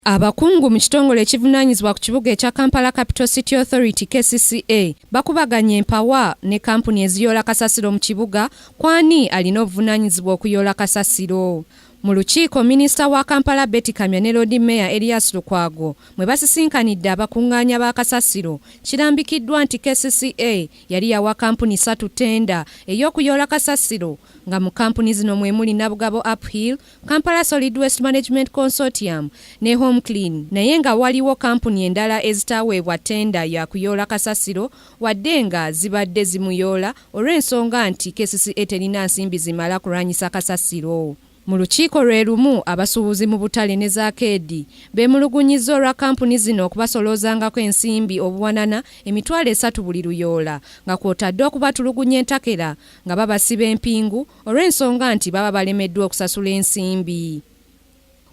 Abakungu mu kitongole ekivunaanyizibwa ku kibuga ekya Kampala Capital City Authority KCCA bakubaganye empawa ne kampuni eziyoola kasasiro mu kibuga kwani alina obuvunaanyizibwa okuyoola kasasiro. Mu lukiiko minisita wa Kampala Betty Kamya ne Lord Mayor Erias Lukwago mwe basisinkanidde abakungaanya ba kasasiro kirambikiddwa nti KCCA yali yawa kampuni 3 tenda ey'okuyoola kasasiro nga mu kampuni zino mwe muli Nabugabo Uphill, Kampala Solid Waste Management Consortium ne Home Clean, naye nga waliwo kampuni endala ezitaweebwa tenda ya kuyoola kasasiro wadde nga zibadde zimuyoola olw'ensonga nti KCCA terina nsimbi zimala kulwanyisa kasasiro. Mu lukiiko lwe lumu abasuubuzi mu butale ne zaakeedi beemulugunyizza olwa kampuni zino okubasoloozangako ensimbi obuwanana emitwalo 3 buli luyoola nga kw'otadde okubatulugunya entakera nga babasiba empingu olw'ensonga nti baba balemeddwa okusasula ensimbi.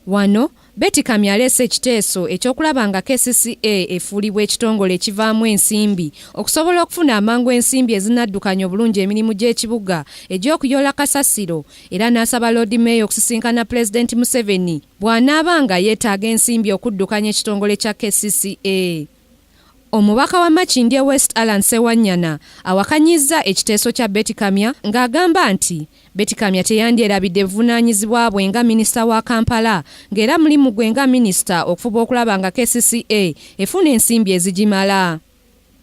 Wano Betty Kamya aleese ekiteeso ekyokulaba nga KCCA efuulibwa ekitongole ekivaamu ensimbi okusobola okufuna amangu ensimbi ezinaddukanya obulungi emirimu gy'ekibuga egy'okuyoola kasasiro, era n'asaba Lord Mayor okusisinkana Pulezidenti Museveni bw'anaaba nga yeetaaga ensimbi okuddukanya ekitongole kya KCCA. Omubaka wa Makindye West Alan Sewanyana awakanyizza ekiteeso kya Betty Kamya ng'agamba nti Betty Kamya teyandyerabidde buvunaanyizibwa bwe nga minisita wa Kampala ng'era mulimu gwe nga minisita okufuba okulaba nga KCCA efuna ensimbi ezigimala.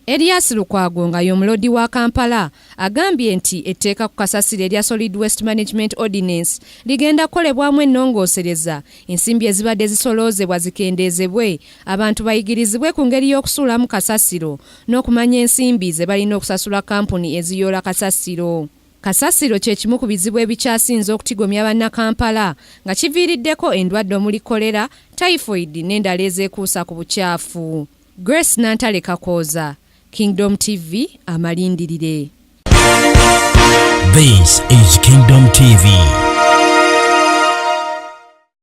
Erias Lukwago nga y'omulodi wa Kampala agambye nti etteeka ku kasasiro erya Solid Waste Management Ordinance ligenda kukolebwamu ennongoosereza, ensimbi ezibadde zisoloozebwa zikendeezebwe, abantu bayigirizibwe ku ngeri y'okusuulamu kasasiro n'okumanya ensimbi ze balina okusasula kampuni eziyoola kasasiro. Kasasiro kye kimu ku bizibu ebikyasinze okutigomya bannakampala nga kiviiriddeko endwadde omuli kolera, typhoid n'endala ezeekuusa ku bukyafu. Grace Nantale Kakooza, Kingdom TV, amalindirire. This is Kingdom TV.